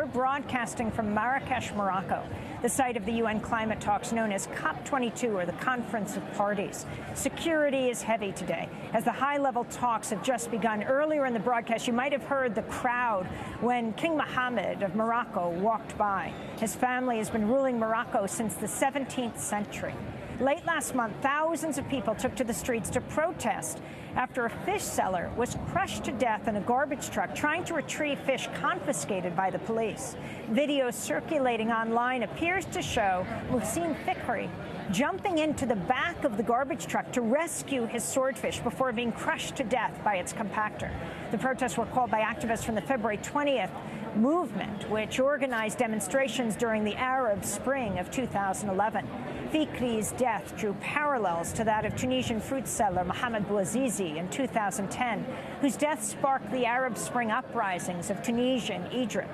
We're broadcasting from Marrakesh, Morocco, the site of the UN climate talks known as COP22, or the Conference of Parties. Security is heavy today, as the high-level talks have just begun. Earlier in the broadcast, you might have heard the crowd when King Mohammed of Morocco walked by. His family has been ruling Morocco since the 17th century. Late last month, thousands of people took to the streets to protest after a fish seller was crushed to death in a garbage truck trying to retrieve fish confiscated by the police. Video circulating online appears to show Muhsin Fikri jumping into the back of the garbage truck to rescue his swordfish before being crushed to death by its compactor. The protests were called by activists from the February 20th movement, which organized demonstrations during the Arab Spring of 2011. Fikri's death drew parallels to that of Tunisian fruit seller Mohamed Bouazizi in 2010, whose death sparked the Arab Spring uprisings of Tunisia and Egypt.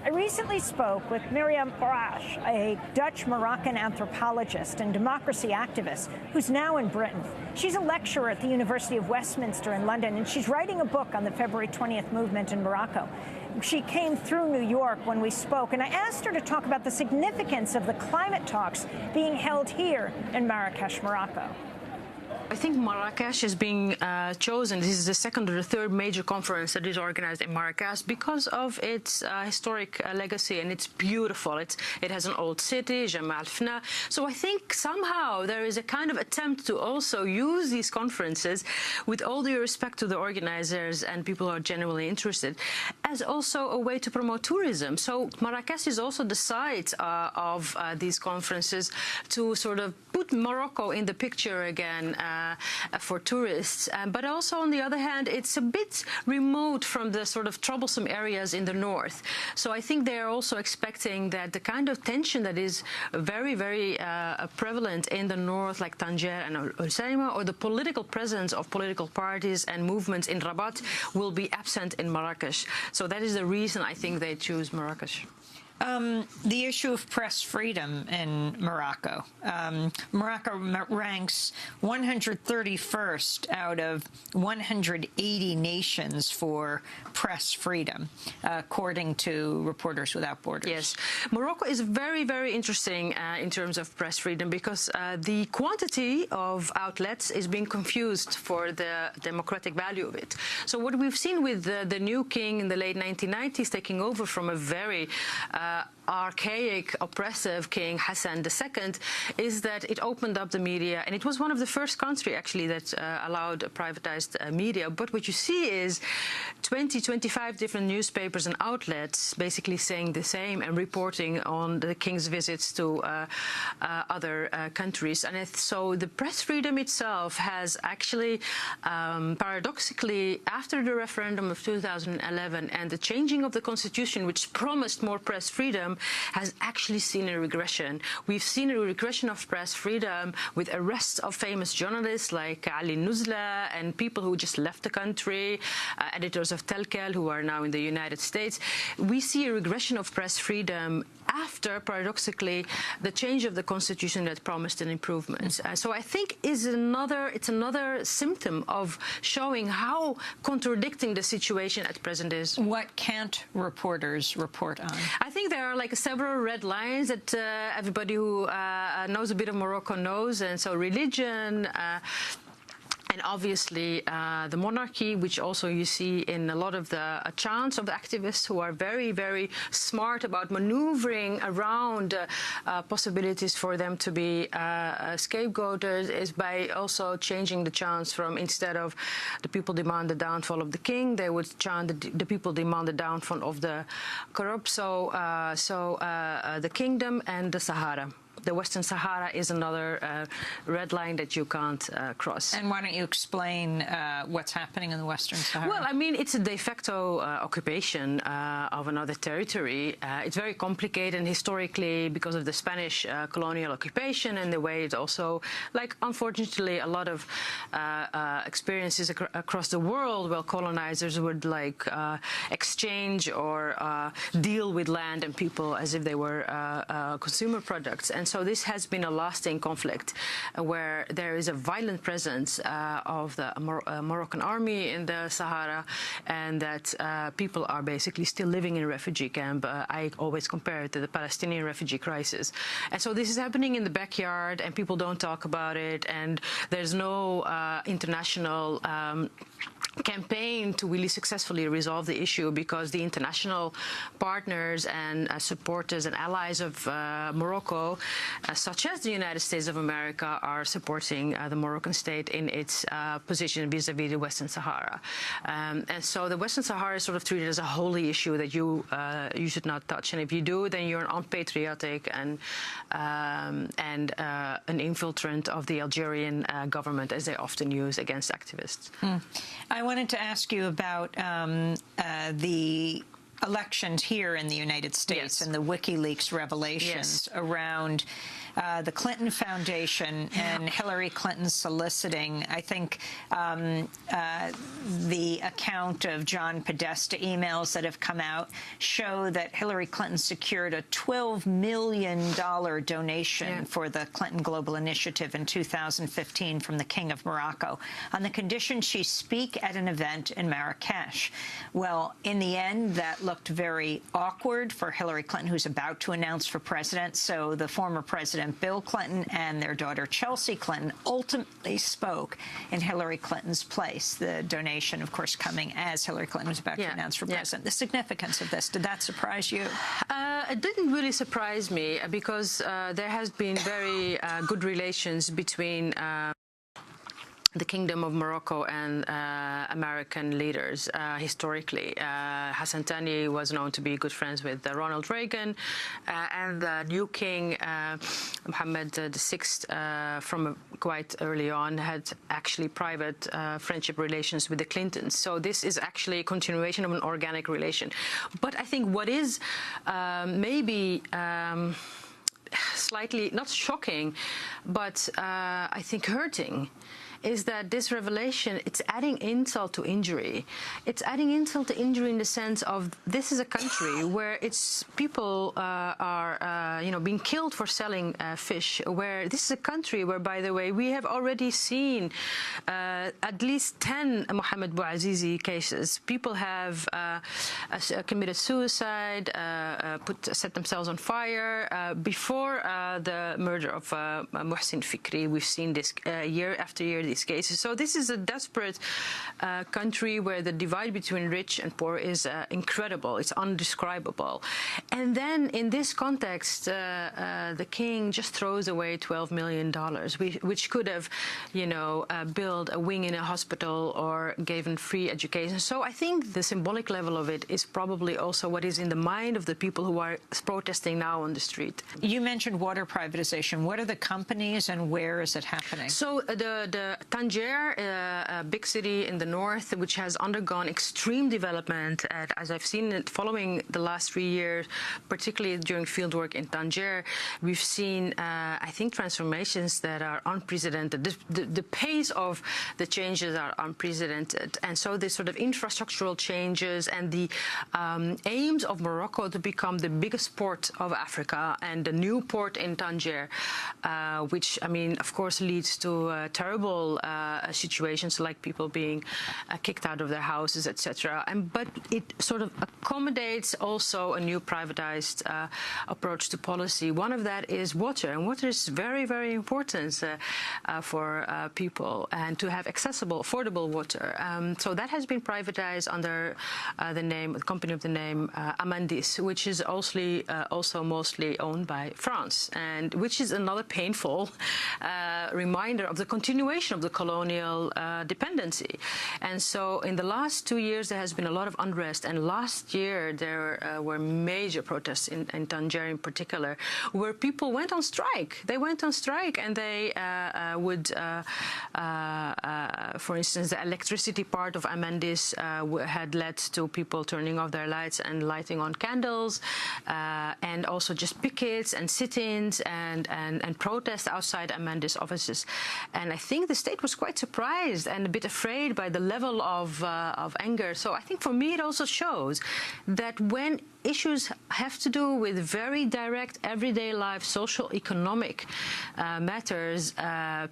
I recently spoke with Miriam Orash, a Dutch-Moroccan anthropologist and democracy activist who's now in Britain. She's a lecturer at the University of Westminster in London, and she's writing a book on the February 20th movement in Morocco. She came through New York when we spoke, and I asked her to talk about the significance of the climate talks being held here in Marrakesh, Morocco. I think Marrakesh is being chosen. This is the second or the third major conference that is organized in Marrakesh because of its historic legacy, and it's beautiful. It has an old city, Jemaa el-Fna. So I think somehow there is a kind of attempt to also use these conferences, with all due respect to the organizers and people who are genuinely interested, as also a way to promote tourism. So Marrakesh is also the site of these conferences to sort of put Morocco in the picture again for tourists. But also, on the other hand, it's a bit remote from the sort of troublesome areas in the north. So I think they're also expecting that the kind of tension that is very, very prevalent in the north, like Tangier and Hoceima, or the political presence of political parties and movements in Rabat, will be absent in Marrakesh. So that is the reason I think they choose Marrakesh. The issue of press freedom in Morocco. Morocco ranks 131st out of 180 nations for press freedom, according to Reporters Without Borders. Yes. Morocco is very, very interesting in terms of press freedom, because the quantity of outlets is being confused for the democratic value of it. So what we've seen with the new king in the late 1990s taking over from a very archaic, oppressive King Hassan II is that it opened up the media, and it was one of the first countries actually that allowed privatized media. But what you see is 25 different newspapers and outlets basically saying the same and reporting on the king's visits to other countries. And so the press freedom itself has actually, paradoxically, after the referendum of 2011 and the changing of the constitution, which promised more press freedom, has actually seen a regression. We've seen a regression of press freedom with arrests of famous journalists like Ali Nuzla and people who just left the country, editors of Telkel who are now in the United States. We see a regression of press freedom after, paradoxically, the change of the constitution that promised an improvement. So I think it's another symptom of showing how contradicting the situation at present is. What can't reporters report on? I think there are like several red lines that everybody who knows a bit of Morocco knows, and so religion, and obviously the monarchy, which also you see in a lot of the chants of the activists who are very, very smart about maneuvering around possibilities for them to be scapegoated, is by also changing the chants from, instead of the people demand the downfall of the king, they would chant the people demand the downfall of the corrupt. So the kingdom and the Sahara. The Western Sahara is another red line that you can't cross. And why don't you explain what's happening in the Western Sahara? Well, I mean, it's a de facto occupation of another territory. It's very complicated, and historically, because of the Spanish colonial occupation and the way it also, like, unfortunately, a lot of experiences across the world where colonizers would, like, exchange or deal with land and people as if they were consumer products. And so so this has been a lasting conflict where there is a violent presence of the Moroccan army in the Sahara, and that people are basically still living in a refugee camp. I always compare it to the Palestinian refugee crisis. And so this is happening in the backyard, and people don't talk about it, and there's no international campaign to really successfully resolve the issue, because the international partners and supporters and allies of Morocco, such as the United States of America, are supporting the Moroccan state in its position vis-à-vis the Western Sahara. And so the Western Sahara is sort of treated as a holy issue that you should not touch, and if you do, then you're an unpatriotic and an infiltrant of the Algerian government, as they often use against activists. I wanted to ask you about the elections here in the United States and the WikiLeaks revelations around the Clinton Foundation and Hillary Clinton soliciting. I think the account of John Podesta emails that have come out show that Hillary Clinton secured a $12 million donation for the Clinton Global Initiative in 2015 from the King of Morocco on the condition she speak at an event in Marrakesh. Well, in the end, that looked very awkward for Hillary Clinton, who's about to announce for president. So the former president, Bill Clinton, and their daughter, Chelsea Clinton, ultimately spoke in Hillary Clinton's place. The donation, of course, coming as Hillary Clinton was about to announce for president. The significance of this, did that surprise you? It didn't really surprise me, because there has been very good relations between the Kingdom of Morocco and American leaders historically. Hassan Thani was known to be good friends with Ronald Reagan, and the new king, Mohammed VI, from quite early on, had actually private friendship relations with the Clintons. So this is actually a continuation of an organic relation. But I think what is maybe slightly, not shocking, but I think hurting, is that this revelation, it's adding insult to injury. It's adding insult to injury in the sense of this is a country where its people are, being killed for selling fish. Where this is a country where, by the way, we have already seen at least 10 Mohamed Bouazizi cases. People have committed suicide, set themselves on fire. Before the murder of Mohsin Fikri, we've seen this year after year, these cases. So this is a desperate country where the divide between rich and poor is incredible. It's undescribable. And then in this context, the king just throws away $12 million, which could have, built a wing in a hospital or given free education. So I think the symbolic level of it is probably also what is in the mind of the people who are protesting now on the street. You mentioned water privatization. What are the companies and where is it happening? So the Tangier, a big city in the north, which has undergone extreme development, as I've seen it following the last 3 years, particularly during fieldwork in Tangier, we've seen, I think, transformations that are unprecedented. The pace of the changes are unprecedented. And so this sort of infrastructural changes and the aims of Morocco to become the biggest port of Africa and the new port in Tangier, which, of course, leads to terrible situations like people being kicked out of their houses, etc. But it sort of accommodates also a new privatized approach to policy. One of that is water, and water is very, very important for people, and to have accessible, affordable water. So that has been privatized under the company of the name Amandis, which is also mostly owned by France, and which is another painful reminder of the continuation of the colonial dependency. And so in the last 2 years, there has been a lot of unrest. And last year, there were major protests in Tangier in particular, where people went on strike. They went on strike, and they would, for instance, the electricity part of Amandis had led to people turning off their lights and lighting on candles, and also just pickets and sit-ins and protests outside Amandis offices. And I think the state was quite surprised and a bit afraid by the level of anger. So I think for me it also shows that when issues have to do with very direct, everyday life, social, economic matters,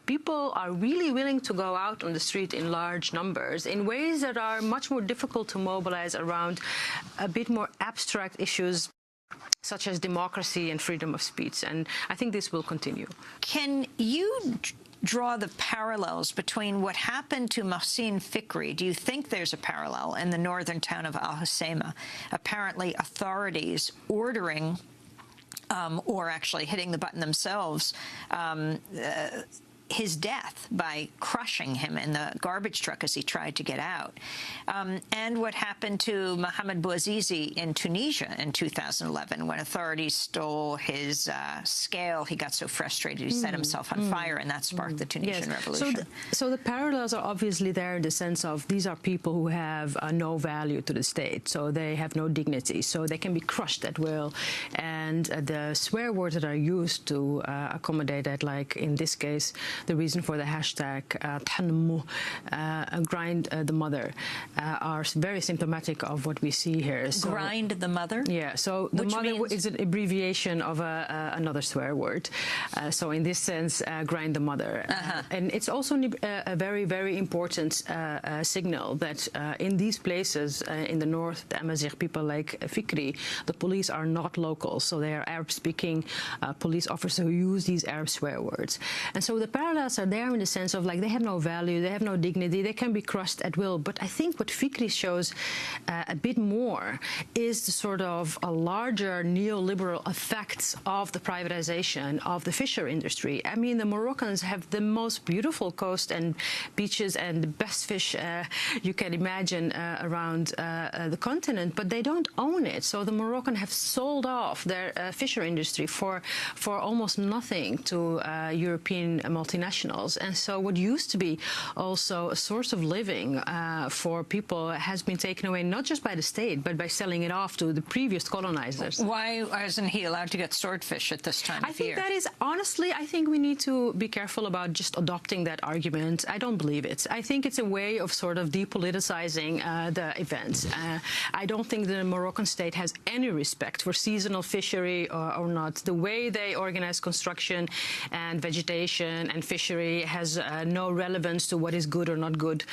people are really willing to go out on the street in large numbers in ways that are much more difficult to mobilize around a bit more abstract issues such as democracy and freedom of speech. And I think this will continue. Can you draw the parallels between what happened to Mohsin Fikri? Do you think there's a parallel in the northern town of Al-Husayma? Apparently authorities ordering or actually hitting the button themselves his death by crushing him in the garbage truck as he tried to get out. And what happened to Mohamed Bouazizi in Tunisia in 2011 when authorities stole his scale. He got so frustrated he set himself on fire, and that sparked the Tunisian revolution. So the parallels are obviously there in the sense of these are people who have no value to the state, so they have no dignity, so they can be crushed at will. And the swear words that are used to accommodate that, like in this case, the reason for the hashtag grind the mother, are very symptomatic of what we see here. So, grind the mother? Yeah, so the mother is an abbreviation of another swear word. So in this sense, grind the mother. And it's also a very, very important signal that in these places in the north, the Amazigh people like Fikri, the police are not local. So they are Arab-speaking police officers who use these Arab swear words. And so the parallels are there in the sense of, like, they have no value, they have no dignity, they can be crushed at will. But I think what Fikri shows a bit more is the sort of a larger neoliberal effects of the privatization of the fisher industry. I mean, the Moroccans have the most beautiful coast and beaches and the best fish you can imagine around the continent, but they don't own it. So the Moroccans have sold off their fisher industry for almost nothing to European multinationals. And so what used to be also a source of living for people has been taken away, not just by the state, but by selling it off to the previous colonizers. Why isn't he allowed to get swordfish at this time of year? I think that is, honestly, I think we need to be careful about just adopting that argument. I don't believe it. I think it's a way of sort of depoliticizing the events. I don't think the Moroccan state has any respect for seasonal fishery or not. The way they organize construction and vegetation and fishery has no relevance to what is good or not good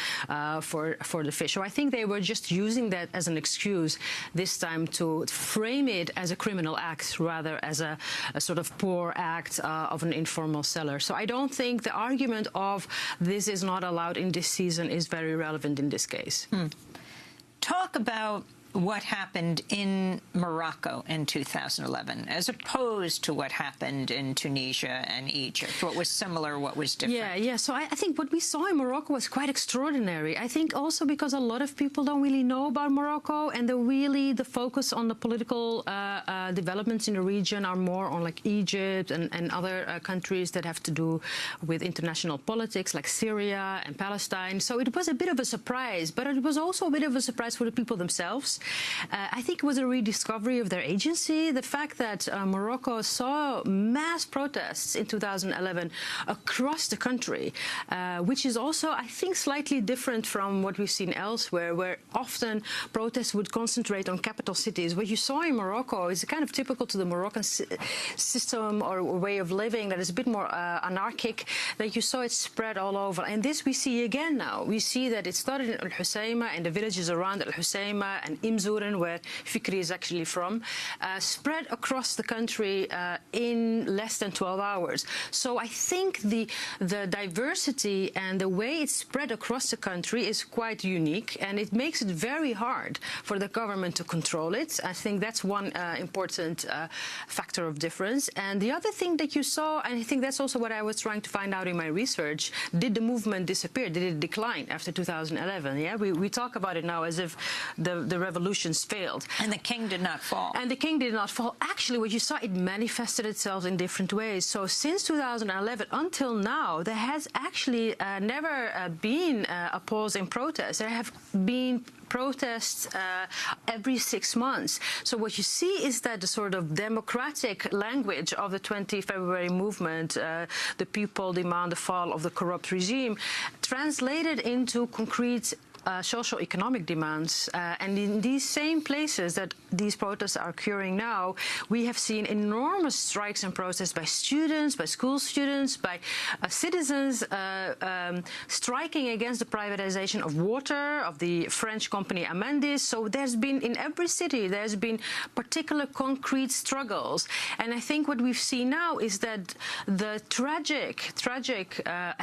for the fish. So I think they were just using that as an excuse this time to frame it as a criminal act rather as a sort of poor act of an informal seller. So I don't think the argument of this is not allowed in this season is very relevant in this case. Talk about what happened in Morocco in 2011, as opposed to what happened in Tunisia and Egypt. What was similar, what was different? Yeah. So I think what we saw in Morocco was quite extraordinary. I think also because a lot of people don't really know about Morocco, and the focus on the political developments in the region are more on like Egypt and other countries that have to do with international politics, like Syria and Palestine. So it was a bit of a surprise, but it was also a bit of a surprise for the people themselves. I think it was a rediscovery of their agency. The fact that Morocco saw mass protests in 2011 across the country, which is also, I think, slightly different from what we've seen elsewhere, where often protests would concentrate on capital cities. What you saw in Morocco is kind of typical to the Moroccan system or way of living that is a bit more anarchic, that you saw it spread all over. And this we see again now. We see that it started in Al-Husayma and the villages around Al-Husayma and Imzuren, where Fikri is actually from, spread across the country in less than 12 hours. So I think the diversity and the way it's spread across the country is quite unique, and it makes it very hard for the government to control it. I think that's one important factor of difference. And the other thing that you saw, and I think that's also what I was trying to find out in my research, did the movement disappear? Did it decline after 2011? Yeah, we talk about it now as if the revolution revolutions failed. And the king did not fall. And the king did not fall. Actually, what you saw, it manifested itself in different ways. So since 2011 until now, there has actually never been a pause in protests. There have been protests every 6 months. So what you see is that the sort of democratic language of the 20 February movement, the people demand the fall of the corrupt regime, translated into concrete socio-economic demands. And in these same places that these protests are occurring now, we have seen enormous strikes and protests by students, by school students, by citizens striking against the privatization of water, of the French company Amendis. So there's been, in every city, there's been particular concrete struggles. And I think what we've seen now is that the tragic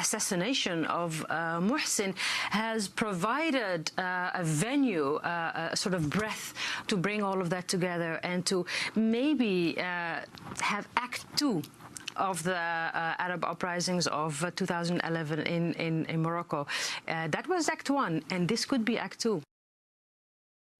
assassination of Muhsin has provided a venue, a sort of breath to bring all of that together and to maybe have Act 2 of the Arab uprisings of 2011 in Morocco. That was Act 1, and this could be Act 2.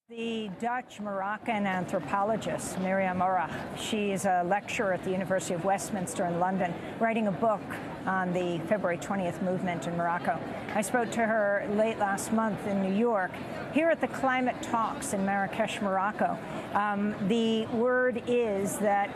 The Dutch-Moroccan anthropologist Miriam Orach, she is a lecturer at the University of Westminster in London, writing a book on the February 20th movement in Morocco. I spoke to her late last month in New York. Here at the climate talks in Marrakesh, Morocco, the word is that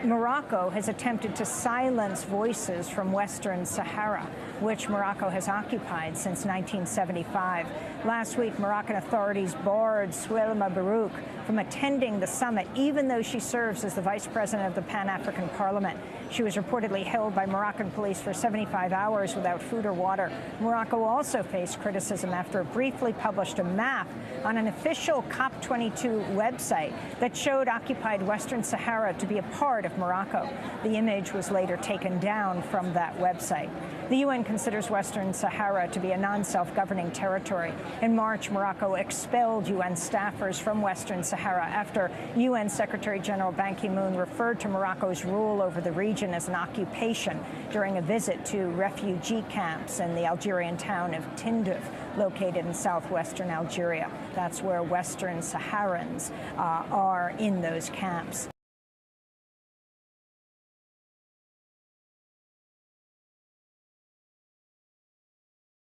Morocco has attempted to silence voices from Western Sahara, which Morocco has occupied since 1975. Last week, Moroccan authorities barred Souleymane Barouk from attending the summit, even though she serves as the vice president of the Pan-African Parliament. She was reportedly held by Moroccan police for 75 hours without food or water. Morocco also faced criticism after it briefly published a map on an official COP22 website that showed occupied Western Sahara to be a part of Morocco. The image was later taken down from that website. The UN considers Western Sahara to be a non-self-governing territory. In March, Morocco expelled UN staffers from Western Sahara after UN Secretary General Ban Ki-moon referred to Morocco's rule over the region as an occupation during a visit to refugee camps in the Algerian town of Tindouf, located in southwestern Algeria. That's where Western Saharans are in those camps.